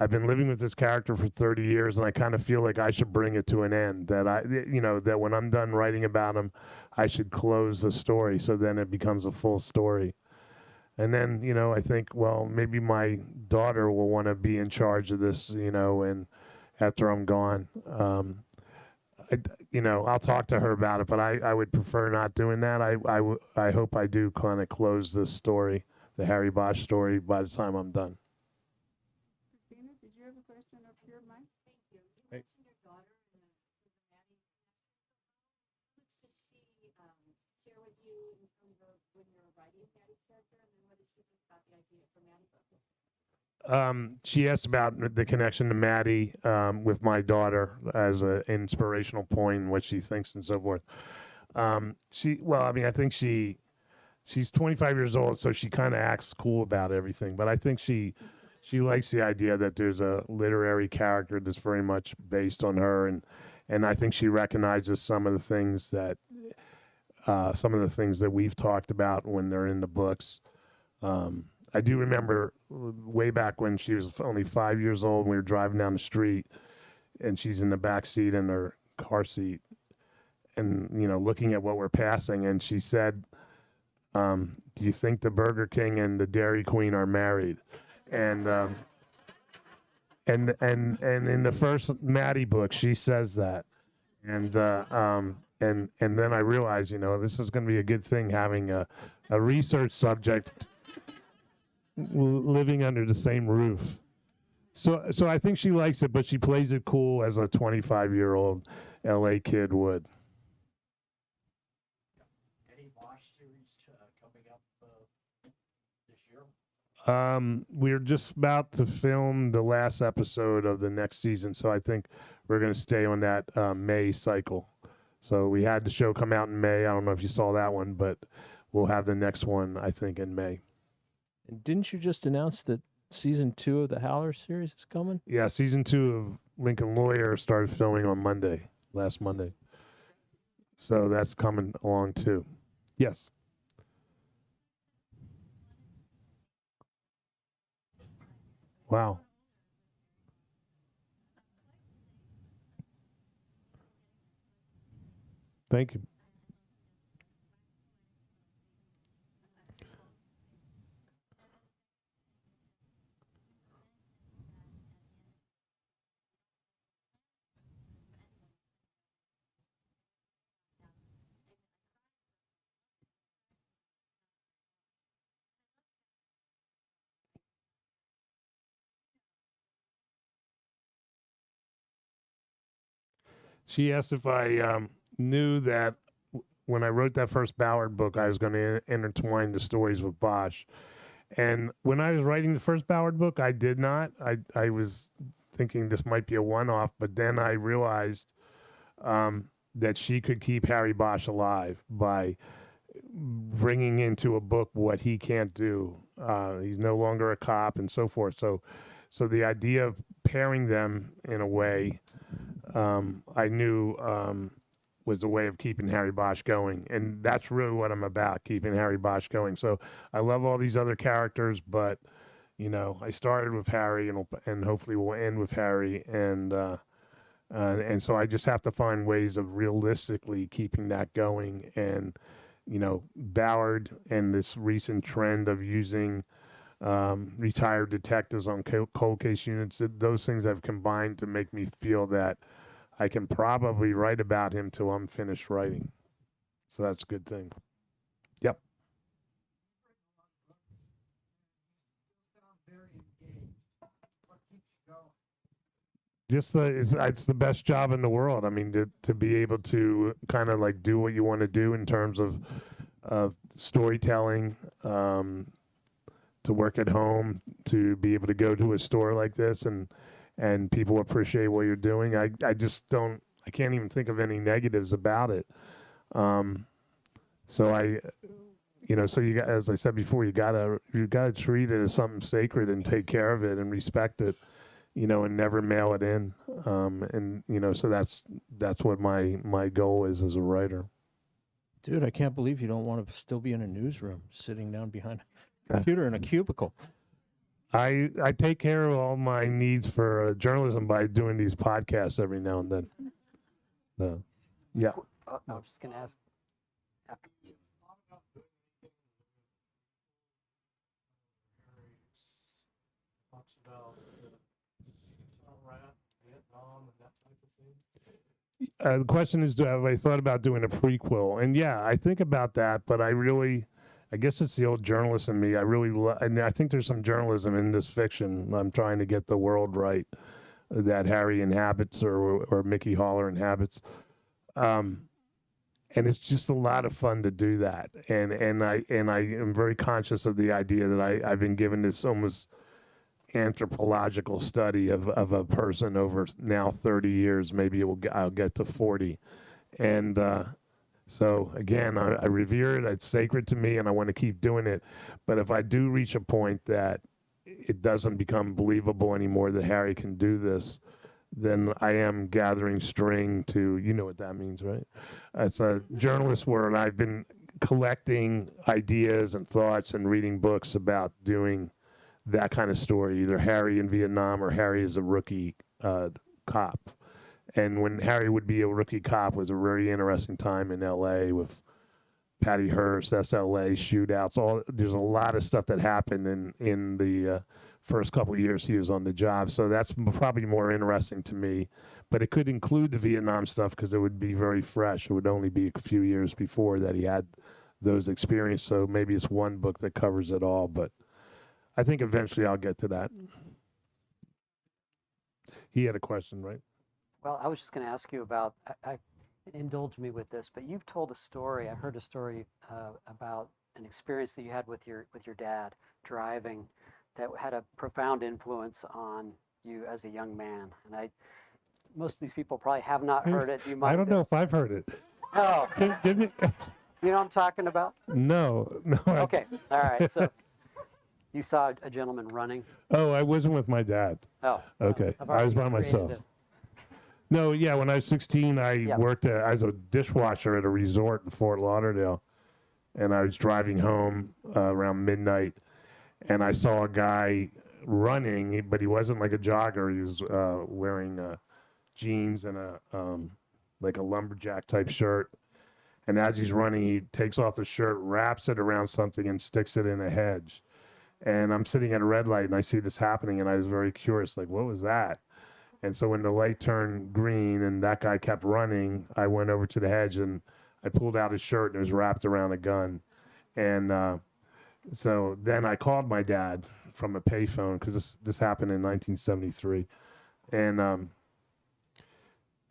I've been living with this character for 30 years, and I kind of feel like I should bring it to an end. That when I'm done writing about him, I should close the story, so then it becomes a full story. And then, you know, I think, well, maybe my daughter will want to be in charge of this, you know, and after I'm gone, I'll talk to her about it, but I would prefer not doing that. I hope I do kind of close this story, the Harry Bosch story, by the time I'm done. Christina, did you have a question up here, Mike? Thank you. You Hey. mentioned your daughter and the Maddie connection. How much did she share with you in terms of when you're writing Maddie's character, and then what did she think about the idea for Maddie's book? She asked about the connection to Maddie with my daughter as an inspirational point and what she thinks and so forth. I think she's 25 years old, so she kind of acts cool about everything. But I think she likes the idea that there's a literary character that's very much based on her, and I think she recognizes some of the things that we've talked about when they're in the books. I do remember way back when she was only 5 years old, and we were driving down the street, and she's in the back seat in her car seat, and you know, looking at what we're passing, and she said, "Do you think the Burger King and the Dairy Queen are married?" And in the first Maddie book, she says that, and then I realized, you know, this is going to be a good thing having a research subject living under the same roof. So I think she likes it, but she plays it cool as a 25-year-old LA kid would. Any Bosch series coming up this year? We're just about to film the last episode of the next season, so I think we're going to stay on that May cycle. So we had the show come out in May. I don't know if you saw that one, but we'll have the next one, I think, in May. And didn't you just announce that season 2 of the Howler series is coming? Yeah, season 2 of Lincoln Lawyer started filming on last Monday. So that's coming along too. Yes. Wow. Thank you. She asked if I knew that when I wrote that first Ballard book, I was going to intertwine the stories with Bosch. And when I was writing the first Ballard book, I did not. I was thinking this might be a one-off, but then I realized that she could keep Harry Bosch alive by bringing into a book what he can't do. He's no longer a cop and so forth. So the idea of pairing them in a way, I knew was a way of keeping Harry Bosch going. And that's really what I'm about, keeping Harry Bosch going. So I love all these other characters, but, you know, I started with Harry and hopefully we'll end with Harry. And so I just have to find ways of realistically keeping that going. And, you know, Ballard and this recent trend of using retired detectives on cold case units, those things have combined to make me feel that I can probably write about him till I'm finished writing. So that's a good thing. Yep. Just it's the best job in the world. I mean, to be able to kind of like do what you want to do in terms of storytelling, to work at home, to be able to go to a store like this and people appreciate what you're doing. I can't even think of any negatives about it. So as I said before, you gotta treat it as something sacred and take care of it and respect it, you know, and never mail it in. And you know, so that's what my goal is as a writer. Dude, I can't believe you don't want to still be in a newsroom, sitting down behind a computer in a cubicle. I take care of all my needs for journalism by doing these podcasts every now and then. So, yeah. I was just going to ask. After. Talks about Iraq, Vietnam, and that type of thing. The question is, have I thought about doing a prequel? And yeah, I think about that, but I guess it's the old journalist in me. And I think there's some journalism in this fiction. I'm trying to get the world right that Harry inhabits or Mickey Haller inhabits. And it's just a lot of fun to do that. And I am very conscious of the idea that I've been given this almost anthropological study of a person over now 30 years. Maybe I'll get to 40. And so again, I revere it. It's sacred to me, and I want to keep doing it. But if I do reach a point that it doesn't become believable anymore that Harry can do this, then I am gathering string to, you know what that means, right? It's a journalist word. I've been collecting ideas and thoughts and reading books about doing that kind of story, either Harry in Vietnam or Harry as a rookie cop. And when Harry would be a rookie cop was a very interesting time in L.A. with Patty Hearst, SLA, shootouts. There's a lot of stuff that happened in the first couple of years he was on the job. So that's probably more interesting to me. But it could include the Vietnam stuff because it would be very fresh. It would only be a few years before that he had those experiences. So maybe it's one book that covers it all. But I think eventually I'll get to that. He had a question, right? Well, I was just going to ask you about, indulge me with this, but you've told a story, I heard a story about an experience that you had with your dad driving that had a profound influence on you as a young man. And most of these people probably have not heard it. Do you mind? I don't know if I've heard it. Oh, Give me. you know what I'm talking about? No. Okay, all right. So you saw a gentleman running. Oh, I wasn't with my dad. Oh, Okay. I've I was by already myself. created No, yeah, when I was 16, I worked as a dishwasher at a resort in Fort Lauderdale. And I was driving home around midnight, and I saw a guy running, but he wasn't like a jogger. He was wearing jeans and like a lumberjack type shirt. And as he's running, he takes off the shirt, wraps it around something, and sticks it in a hedge. And I'm sitting at a red light, and I see this happening, and I was very curious, like, what was that? And so when the light turned green and that guy kept running, I went over to the hedge and I pulled out his shirt and it was wrapped around a gun. And so then I called my dad from a payphone because this happened in 1973. And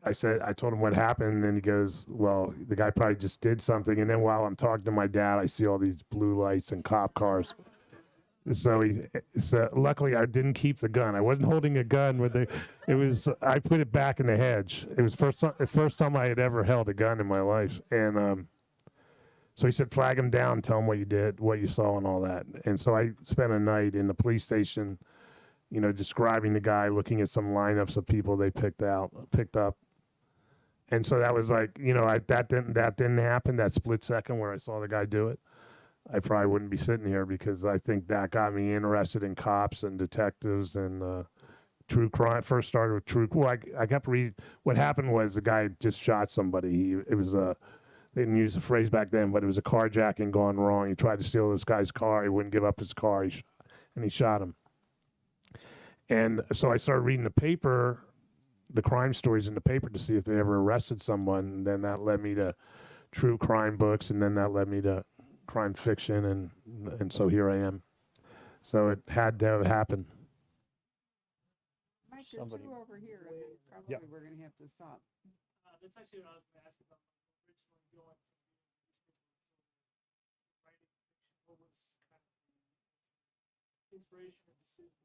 I told him what happened, and he goes, well, the guy probably just did something. And then while I'm talking to my dad, I see all these blue lights and cop cars. So luckily I didn't keep the gun. I wasn't holding a gun I put it back in the hedge. It was the first time I had ever held a gun in my life. And so he said, flag him down, tell him what you did, what you saw and all that. And so I spent a night in the police station, describing the guy, looking at some lineups of people they picked up. And so that was like, that didn't happen, that split second where I saw the guy do it. I probably wouldn't be sitting here, because I think that got me interested in cops and detectives and true crime. First started with true. Well, I kept reading. What happened was the guy just shot somebody. They didn't use the phrase back then, but it was a carjacking gone wrong. He tried to steal this guy's car. He wouldn't give up his car. And he shot him. And so I started reading the paper, the crime stories in the paper, to see if they ever arrested someone. And then that led me to true crime books, and then that led me to crime fiction, and so here I am. So it had to have happened. Mike, there's Somebody- two over here, and then probably Yep. we're going to have to stop. That's actually what I was going to ask about originally going from writing fiction. What was kind of the inspiration or decision?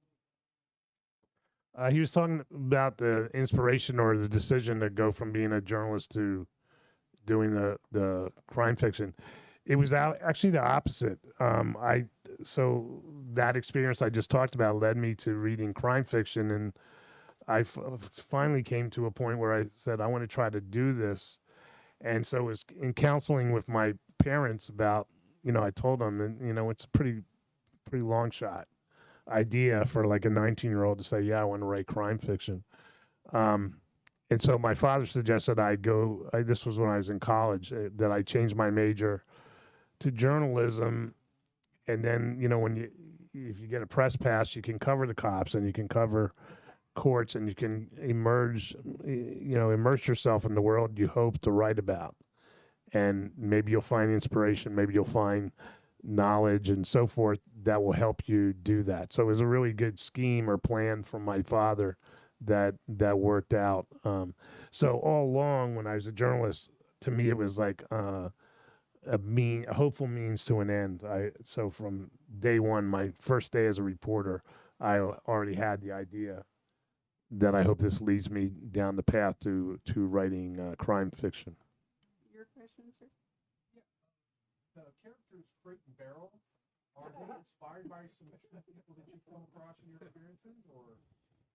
He was talking about the inspiration or the decision to go from being a journalist to doing the crime fiction. It was actually the opposite. So that experience I just talked about led me to reading crime fiction, and I finally came to a point where I said, I want to try to do this. And so it was in counseling with my parents about, I told them, and it's a pretty long shot idea for like a 19-year-old to say, yeah, I want to write crime fiction. And so my father suggested this was when I was in college, that I change my major to journalism. And then, if you get a press pass, you can cover the cops and you can cover courts, and you can immerse yourself in the world you hope to write about. And maybe you'll find inspiration, maybe you'll find knowledge and so forth that will help you do that. So it was a really good scheme or plan from my father that worked out. So all along when I was a journalist, to me it was like a hopeful means to an end. So from day one, my first day as a reporter, I already had the idea that I hope this leads me down the path to writing crime fiction. Your question, sir? The characters Crate and Barrel, are they inspired by some true people that you've come across in your experiences, or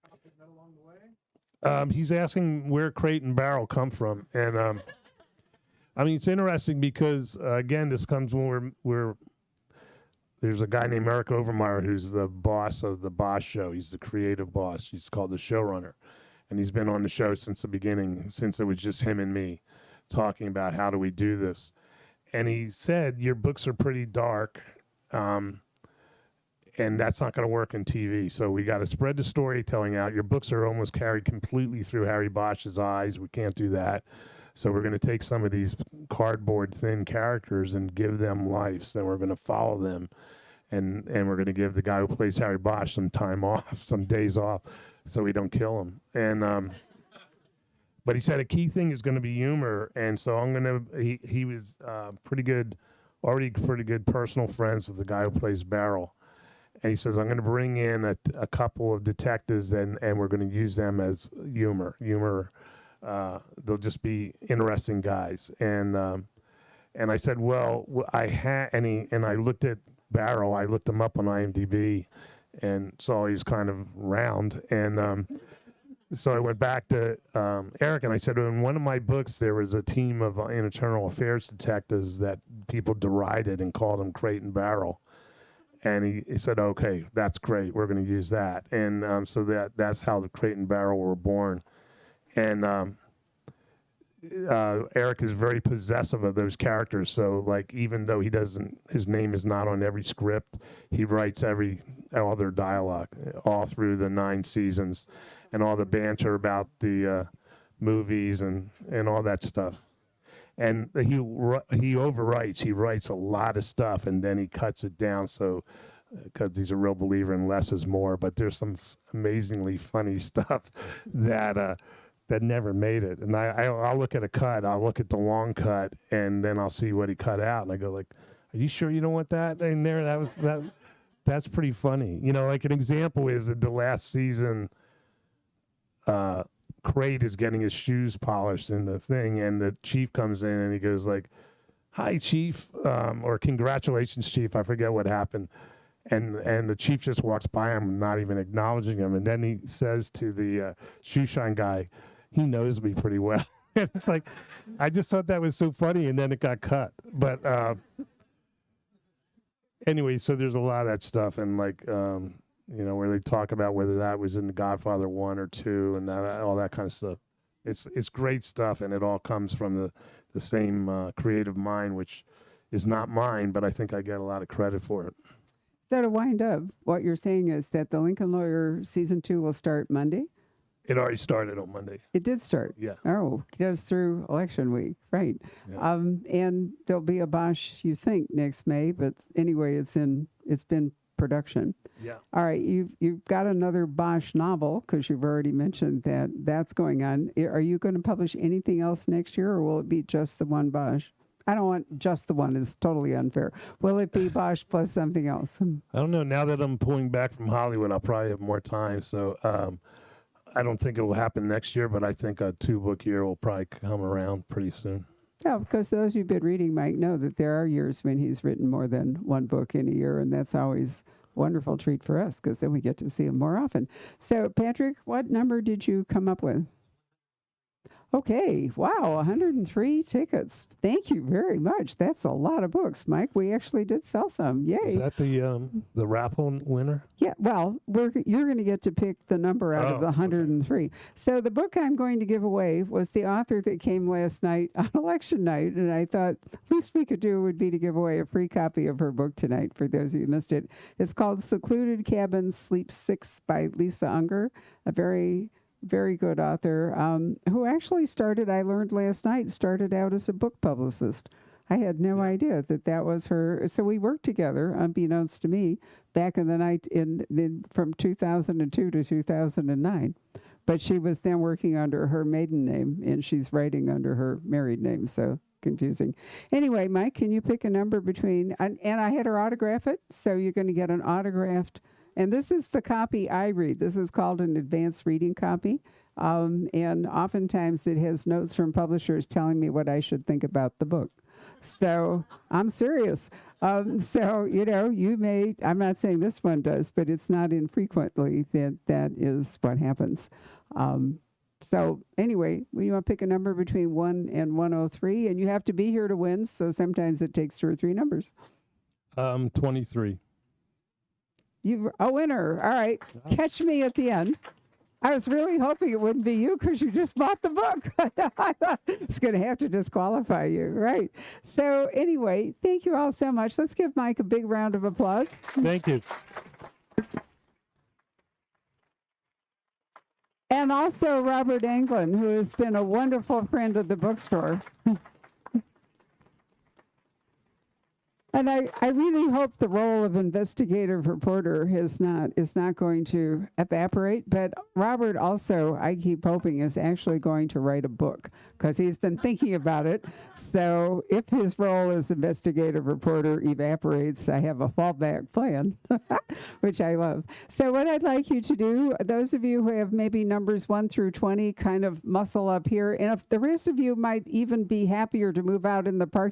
kind of picked that along the way? He's asking where Crate and Barrel come from, and I mean, it's interesting because again, this comes when there's a guy named Eric Overmeyer who's the boss of the Bosch show. He's the creative boss. He's called the showrunner, and he's been on the show since the beginning, since it was just him and me talking about how do we do this. And he said, your books are pretty dark, and that's not going to work in TV. So we got to spread the storytelling out. Your books are almost carried completely through Harry Bosch's eyes. We can't do that. So we're going to take some of these cardboard thin characters and give them life. So we're going to follow them, and we're going to give the guy who plays Harry Bosch some time off, some days off, so we don't kill him. And but he said a key thing is going to be humor, and so he was already pretty good personal friends with the guy who plays Barrel. And he says, I'm going to bring in a couple of detectives, and we're going to use them as humor. They'll just be interesting guys. And I said, well, and I looked at Barrel. I looked him up on IMDb and saw he was kind of round. And so I went back to Eric, and I said, in one of my books, there was a team of internal affairs detectives that people derided and called them Crate and Barrel. And he said, okay, that's great. We're going to use that. And so that's how the Crate and Barrel were born. And Eric is very possessive of those characters. So, like, even though his name is not on every script, he writes all their dialogue all through the 9 seasons, and all the banter about the movies and all that stuff. And he overwrites. He writes a lot of stuff, and then he cuts it down. So, because he's a real believer in less is more. But there's some amazingly funny stuff that that never made it. And I'll look at a cut, I'll look at the long cut, and then I'll see what he cut out, and I go like, "Are you sure you don't want that in there?" That's pretty funny. You know, like an example is that the last season, Crate is getting his shoes polished in the thing, and the chief comes in and he goes like, "Hi, chief," or "Congratulations, chief." I forget what happened. And the chief just walks by him, not even acknowledging him. And then he says to the shoe shine guy, "He knows me pretty well." And it's like, I just thought that was so funny, and then it got cut. But anyway, so there's a lot of that stuff, and like, you know, where they talk about whether that was in The Godfather 1 or 2 and all that kind of stuff. It's great stuff, and it all comes from the same creative mind, which is not mine, but I think I get a lot of credit for it. So to wind up, what you're saying is that the Lincoln Lawyer season 2 will start Monday? It already started on Monday. It did start. Yeah. Oh, just through election week, right? Yeah. And there'll be a Bosch, you think, next May, but anyway, it's been production. Yeah. All right, you've got another Bosch novel because you've already mentioned that that's going on. Are you going to publish anything else next year, or will it be just the one Bosch? I don't want just the one. It's totally unfair. Will it be Bosch plus something else? I don't know. Now that I'm pulling back from Hollywood, I'll probably have more time. So I don't think it will happen next year, but I think a 2-book year will probably come around pretty soon. Yeah, because those who've been reading might know that there are years when he's written more than one book in a year, and that's always a wonderful treat for us because then we get to see him more often. So, Patrick, what number did you come up with? Okay, wow, 103 tickets. Thank you very much. That's a lot of books, Mike. We actually did sell some. Yay. Is that the raffle winner? Yeah, well, you're going to get to pick the number out of the 103. Okay. So the book I'm going to give away was the author that came last night on election night, and I thought least we could do would be to give away a free copy of her book tonight for those of you who missed it. It's called Secluded Cabin Sleep 6 by Lisa Unger, a very good author who actually I learned last night, started out as a book publicist. I had no idea that was her. So we worked together, unbeknownst to me, back in the night from 2002 to 2009. But she was then working under her maiden name, and she's writing under her married name, so confusing. Anyway, Mike, can you pick a number between, and I had her autograph it, so you're going to get an autographed. And this is the copy I read. This is called an advanced reading copy. And oftentimes it has notes from publishers telling me what I should think about the book. So I'm serious. So, you know, I'm not saying this one does, but it's not infrequently that is what happens. So anyway, you want to pick a number between 1 and 103, and you have to be here to win. So sometimes it takes 2 or 3 numbers. 23. You're a winner. All right. Catch me at the end. I was really hoping it wouldn't be you because you just bought the book. I thought it's going to have to disqualify you. Right. So anyway, thank you all so much. Let's give Mike a big round of applause. Thank you. And also Robert Anglin, who has been a wonderful friend of the bookstore. And I really hope the role of investigative reporter is not going to evaporate. But Robert also, I keep hoping, is actually going to write a book because he's been thinking about it. So if his role as investigative reporter evaporates, I have a fallback plan, which I love. So what I'd like you to do, those of you who have maybe numbers 1 through 20, kind of muscle up here. And if the rest of you might even be happier to move out in the parking